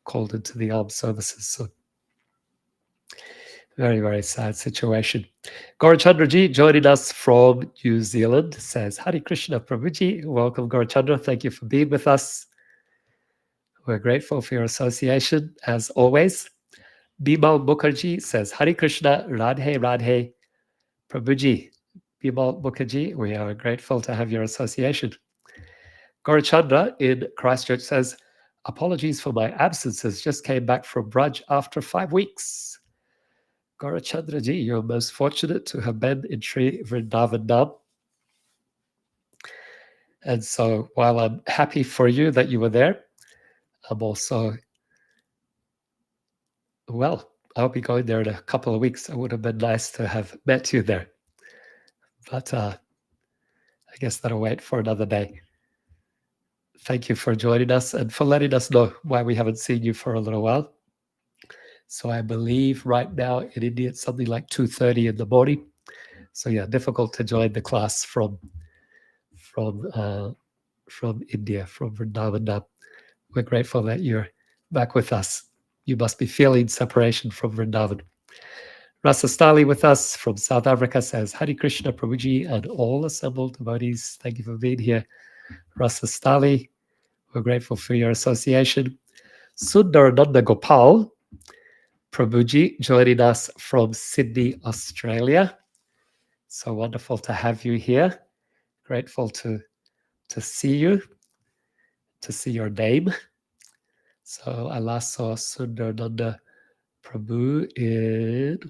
called into the armed services. So very, very sad situation. Gaurachandraji joining us from New Zealand says, Hare Krishna Prabhuji. Welcome, Gaurachandra. Thank you for being with us. We're grateful for your association, as always. Bimal Mukherjee says, Hare Krishna, Radhe Radhe, Prabhuji. Bimal Mukherjee, we are grateful to have your association. Gaurachandra in Christchurch says, apologies for my absences, just came back from Braj after 5 weeks. Gaurachandraji, you're most fortunate to have been in Sri Vrindavan Dham. And so while I'm happy for you that you were there, I'm also, well, I'll be going there in a couple of weeks. It would have been nice to have met you there. But I guess that'll wait for another day. Thank you for joining us and for letting us know why we haven't seen you for a little while. So I believe right now in India, it's something like 2:30 in the morning. So yeah, difficult to join the class from India, from Vrindavan. We're grateful that you're back with us. You must be feeling separation from Vrindavan. Rasa Stali with us from South Africa says, Hare Krishna Prabhuji and all assembled devotees. Thank you for being here. Rasa Stali, we're grateful for your association. Sundar Nanda Gopal Prabhuji joining us from Sydney, Australia. So wonderful to have you here. Grateful to see you, to see your name. So I last saw Sundar Nanda Prabhu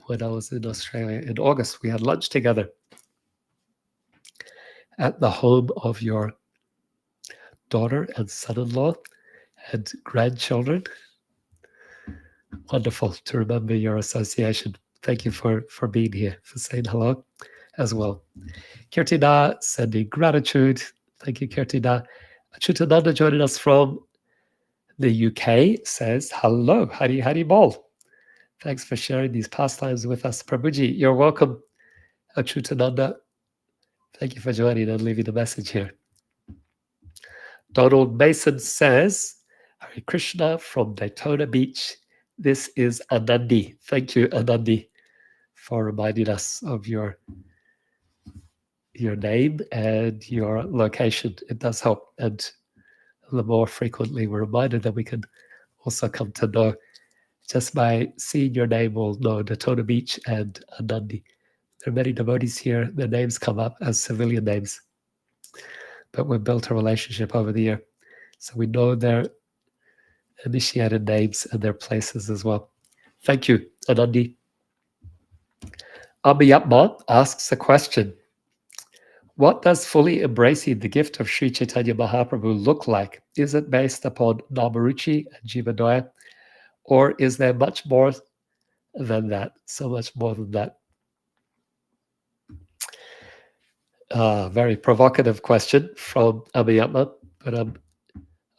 when I was in Australia in August. We had lunch together at the home of your daughter and son-in-law and grandchildren. Wonderful to remember your association. Thank you for being here, for saying hello as well. Kirtina sending gratitude. Thank you, Kirtina. Achutananda joining us from the UK says, hello, Hari Hari Bol. Thanks for sharing these pastimes with us. Prabhuji, you're welcome. Achutananda, thank you for joining and leaving a message here. Donald Mason says, Hare Krishna from Daytona Beach, This is Anandi. Thank you, Anandi, for reminding us of your name and your location. It does help. And the more frequently we're reminded, that we can also come to know, just by seeing your name, we'll know Daytona Beach and Anandi. There are many devotees here. Their names come up as civilian names, but we've built a relationship over the year. So we know their initiated names and their places as well. Thank you, Anandi. Abhiyatma asks a question. What does fully embracing the gift of Sri Chaitanya Mahaprabhu look like? Is it based upon Namaruchi and Jivadaya, or is there much more than that? So much more than that. Very provocative question from Abhiyatma, but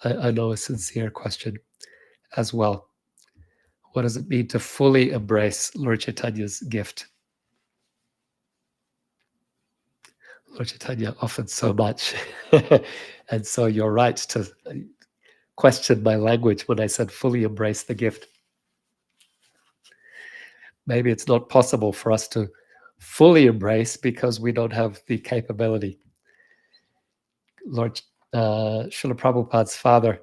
I know a sincere question as well. What does it mean to fully embrace Lord Chaitanya's gift? Lord Chaitanya offered so much. And so you're right to question my language when I said fully embrace the gift. Maybe it's not possible for us to fully embrace because we don't have the capability. Lord Srila Prabhupada's father,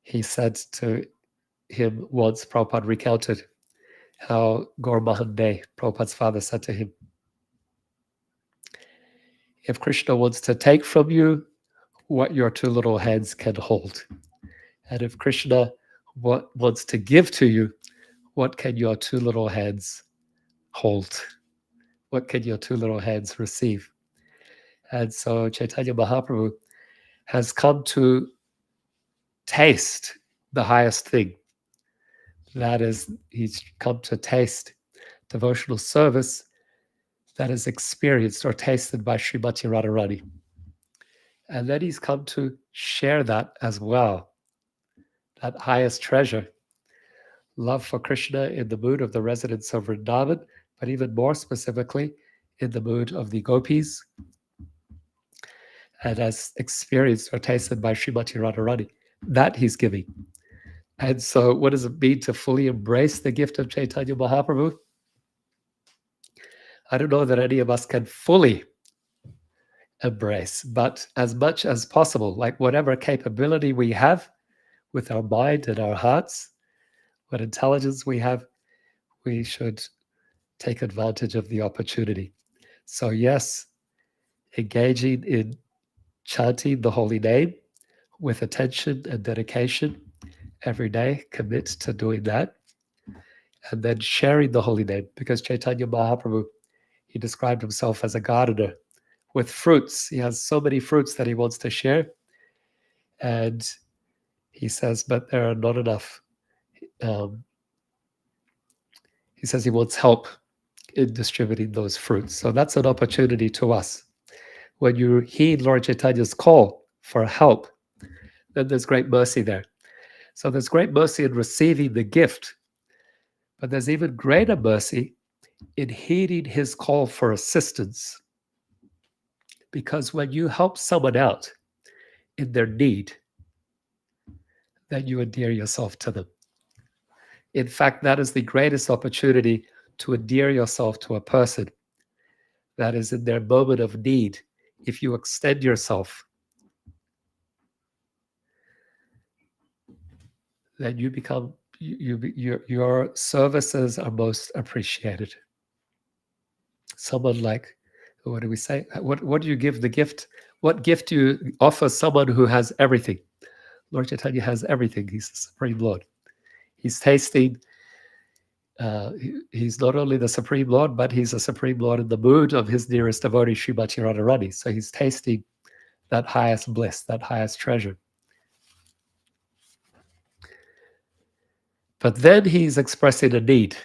he said to him once, Prabhupada recounted how Gaur Mahanday, Prabhupada's father, said to him, if Krishna wants to take from you what your two little hands can hold, and if Krishna wants to give to you, what can your two little hands hold? What can your two little hands receive? And so Chaitanya Mahaprabhu has come to taste the highest thing. That is, he's come to taste devotional service that is experienced or tasted by Srimati Radharani. And then he's come to share that as well, that highest treasure, love for Krishna in the mood of the residents of Vrindavan, but even more specifically, in the mood of the gopis, and as experienced or tasted by Srimati Radharani, that he's giving. And so what does it mean to fully embrace the gift of Chaitanya Mahaprabhu? I don't know that any of us can fully embrace, but as much as possible, like whatever capability we have with our mind and our hearts, what intelligence we have, we should take advantage of the opportunity. So yes, engaging in chanting the holy name with attention and dedication every day, commit to doing that, and then sharing the holy name, because Chaitanya Mahaprabhu, he described himself as a gardener with fruits. He has so many fruits that he wants to share, and he says, but there are not enough. He says he wants help in distributing those fruits. So that's an opportunity to us. When you heed Lord Chaitanya's call for help, then there's great mercy there. So there's great mercy in receiving the gift, but there's even greater mercy in heeding his call for assistance. Because when you help someone out in their need, then you endear yourself to them. In fact, that is the greatest opportunity to endear yourself to a person that is in their moment of need. If you extend yourself, then you become your services are most appreciated. Someone like, what do we say? What do you give the gift? What gift do you offer someone who has everything? Lord Chaitanya has everything. He's the Supreme Lord. He's tasting. He's not only the Supreme Lord, but he's the Supreme Lord in the mood of his dearest devotee, Srimati Radharani. So he's tasting that highest bliss, that highest treasure. But then he's expressing a need.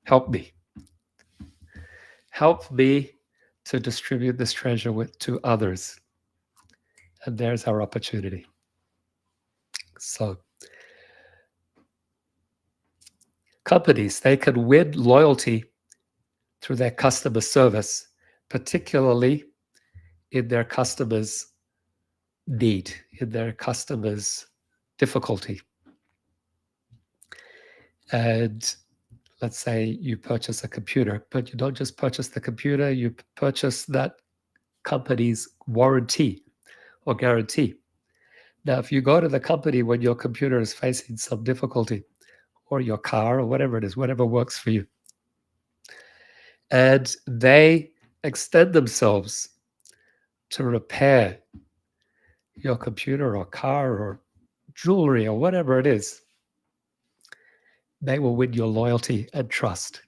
Help me. Help me to distribute this treasure to others. And there's our opportunity. So companies, they can win loyalty through their customer service, particularly in their customers' need, in their customers' difficulty. And let's say you purchase a computer, but you don't just purchase the computer, you purchase that company's warranty or guarantee. Now, if you go to the company when your computer is facing some difficulty, or your car, or whatever it is, whatever works for you, and they extend themselves to repair your computer or car or jewelry or whatever it is, they will win your loyalty and trust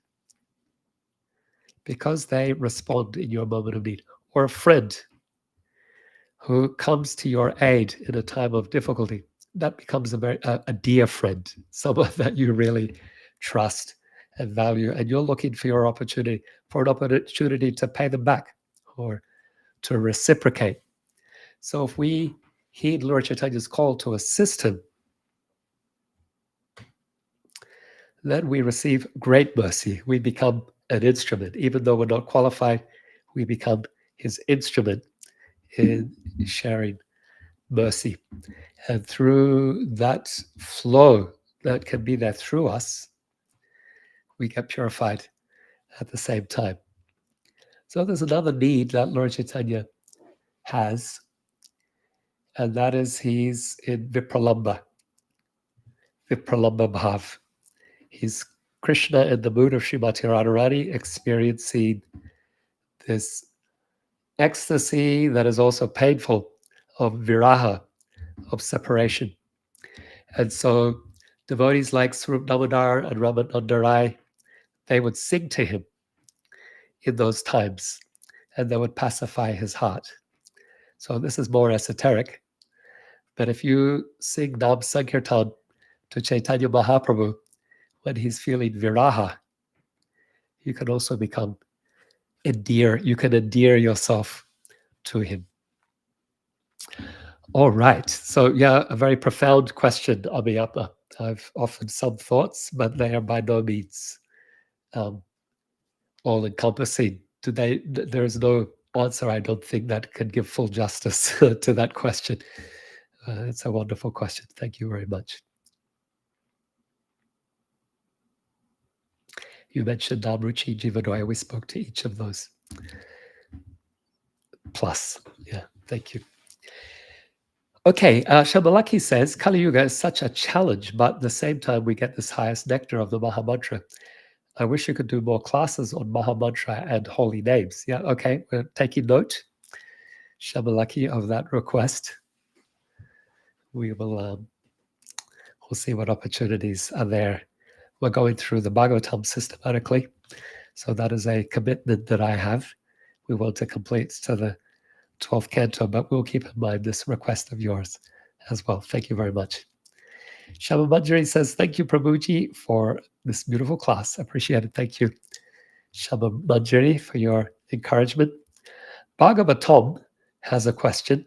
because they respond in your moment of need. Or a friend who comes to your aid in a time of difficulty, that becomes a dear friend, someone that you really trust and value, and you're looking for an opportunity to pay them back or to reciprocate. So if we heed Lord Chaitanya's call to assist him, then we receive great mercy. We become an instrument. Even though we're not qualified, we become his instrument in sharing mercy. And through that flow that can be there through us, we get purified at the same time. So there's another need that Lord Chaitanya has, and that is he's in Vipralamba Bhav. He's Krishna in the mood of Srimati Radharani, experiencing this ecstasy that is also painful of viraha, of separation. And so devotees like Swarup Damodar and Ramanandarai, they would sing to him in those times, and they would pacify his heart. So this is more esoteric. But if you sing Nam Sankirtan to Chaitanya Mahaprabhu when he's feeling viraha, you can also you can endear yourself to him. All right. So yeah, a very profound question, Abhiyapa. I've offered some thoughts, but they are by no means all-encompassing. There is no answer, I don't think, that can give full justice to that question. It's a wonderful question. Thank you very much. You mentioned Namruchi Jivanoy. We spoke to each of those. Plus, yeah, thank you. Okay, Shabalaki says, Kali Yuga is such a challenge, but at the same time, we get this highest nectar of the Mahamantra. I wish you could do more classes on Mahamantra and holy names. Yeah, okay, we're taking note, Shabalaki, of that request. We will we'll see what opportunities are there. We're going through the Bhagavatam systematically, so that is a commitment that I have. We want to complete to the 12th canto, but we'll keep in mind this request of yours as well. Thank you very much. Shama Manjari says, thank you, Prabhuji, for this beautiful class. Appreciate it. Thank you, Shama Manjari, for your encouragement. Bhagavatam has a question.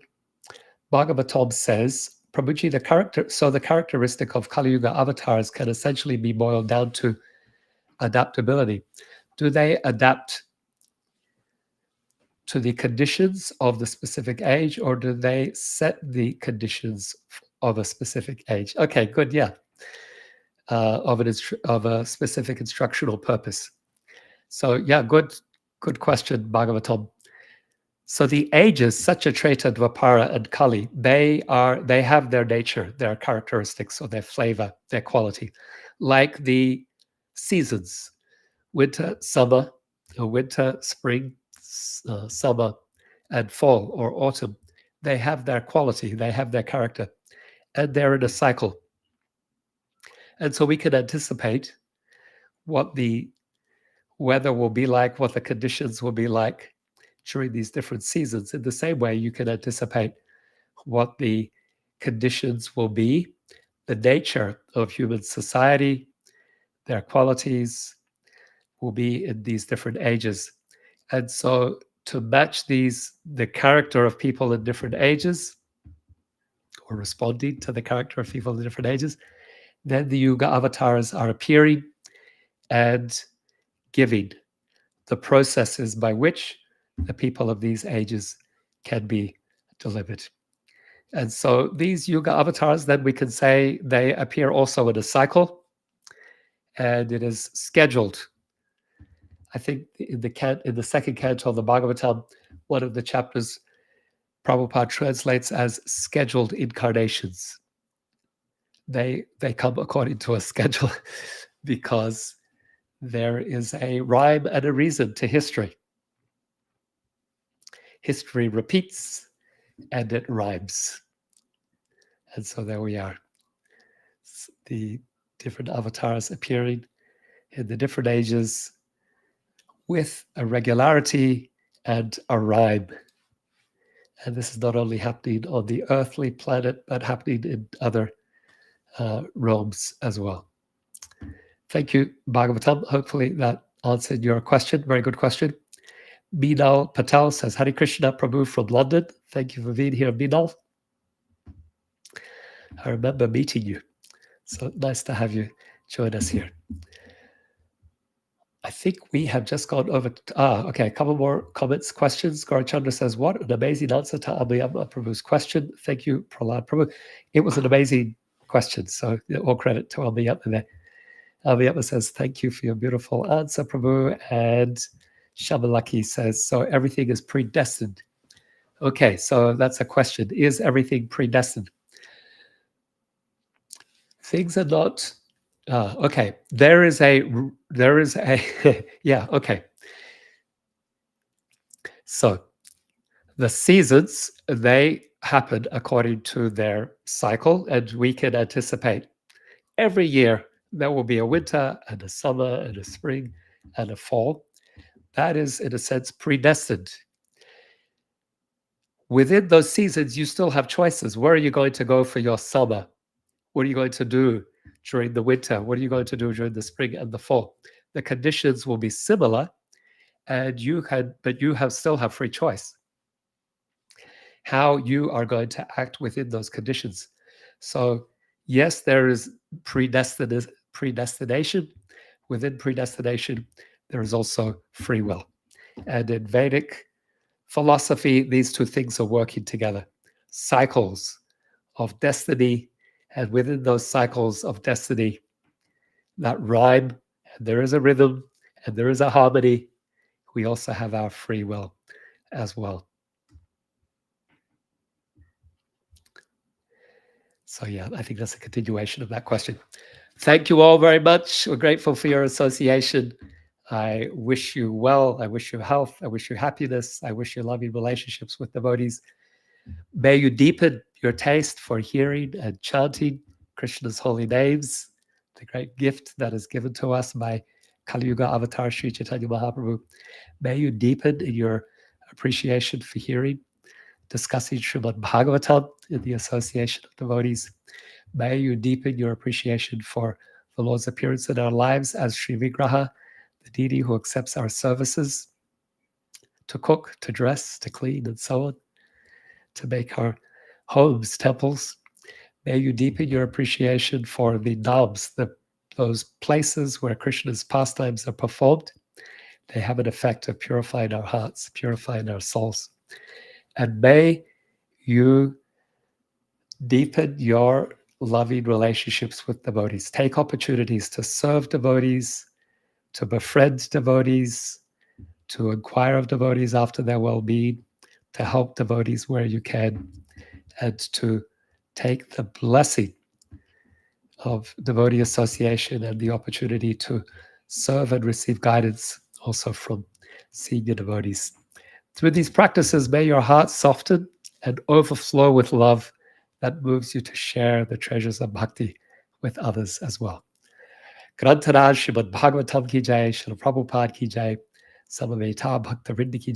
Bhagavatam says, Prabhuji, the characteristic of Kali Yuga avatars can essentially be boiled down to adaptability. Do they adapt to the conditions of the specific age, or do they set the conditions of a specific age? Okay, good, yeah. Of a specific instructional purpose. So yeah, good question, Bhagavatam. So the ages, Satyatreta, Dvapara, and Kali, they have their nature, their characteristics, or their flavor, their quality, like the seasons: winter, summer, winter, spring, summer, and fall or autumn. They have their quality, they have their character, and they're in a cycle. And so we can anticipate what the weather will be like, what the conditions will be like during these different seasons. In the same way, you can anticipate what the conditions will be, the nature of human society, their qualities will be in these different ages. And so to match the character of people in different ages, or responding to the character of people in different ages, then the Yuga-Avataras are appearing and giving the processes by which the people of these ages can be delivered. And so these Yuga-Avatars, then we can say they appear also in a cycle, and it is scheduled. I think in the second canto of the Bhagavatam, one of the chapters Prabhupada translates as scheduled incarnations. They come according to a schedule because there is a rhyme and a reason to history. History repeats and it rhymes. And so there we are. The different avatars appearing in the different ages with a regularity and a rhyme. And this is not only happening on the earthly planet, but happening in other realms as well. Thank you, Bhagavatam. Hopefully that answered your question. Very good question. Binal Patel says, Hare Krishna, Prabhu from London. Thank you for being here, Binal. I remember meeting you. So nice to have you join us here. I think we have just gone over. Okay, a couple more comments, questions. Gaurachandra says, what an amazing answer to Abhiyama Prabhu's question. Thank you, Prahlad Prabhu. It was an amazing question, so all credit to Abhiyama there. Abhiyama says, thank you for your beautiful answer, Prabhu. And Shamalaki says, so everything is predestined. Okay, so that's a question. Is everything predestined? Things are not. Okay, there is a yeah, okay. So the seasons, they happen according to their cycle, and we can anticipate every year there will be a winter and a summer and a spring and a fall. That is, in a sense, predestined. Within those seasons, you still have choices. Where are you going to go for your summer? What are you going to do during the winter? What are you going to do during the spring and the fall? The conditions will be similar, and but you still have free choice how you are going to act within those conditions. So yes, there is predestination. Within predestination, there is also free will. And in Vedic philosophy, these two things are working together. Cycles of destiny, and within those cycles of destiny, that rhyme, and there is a rhythm, and there is a harmony. We also have our free will as well. So yeah, I think that's a continuation of that question. Thank you all very much. We're grateful for your association. I wish you well. I wish you health. I wish you happiness. I wish you loving relationships with devotees. May you deepen your taste for hearing and chanting Krishna's holy names, the great gift that is given to us by Kali Yuga-Avataras Sri Chaitanya Mahaprabhu. May you deepen in your appreciation for hearing, discussing Srimad Bhagavatam in the association of devotees. May you deepen your appreciation for the Lord's appearance in our lives as Sri Vigraha, the deity who accepts our services to cook, to dress, to clean, and so on, to make our homes temples. May you deepen your appreciation for the dhams, those places where Krishna's pastimes are performed. They have an effect of purifying our hearts, purifying our souls. And may you deepen your loving relationships with devotees. Take opportunities to serve devotees, to befriend devotees, to inquire of devotees after their well-being, to help devotees where you can, and to take the blessing of devotee association and the opportunity to serve and receive guidance also from senior devotees. Through these practices, may your heart soften and overflow with love that moves you to share the treasures of bhakti with others as well. Grantaraj Srimad Bhagavatam ki jai, Srila Prabhupada ki jai, Samaveta Bhakta Vrinda ki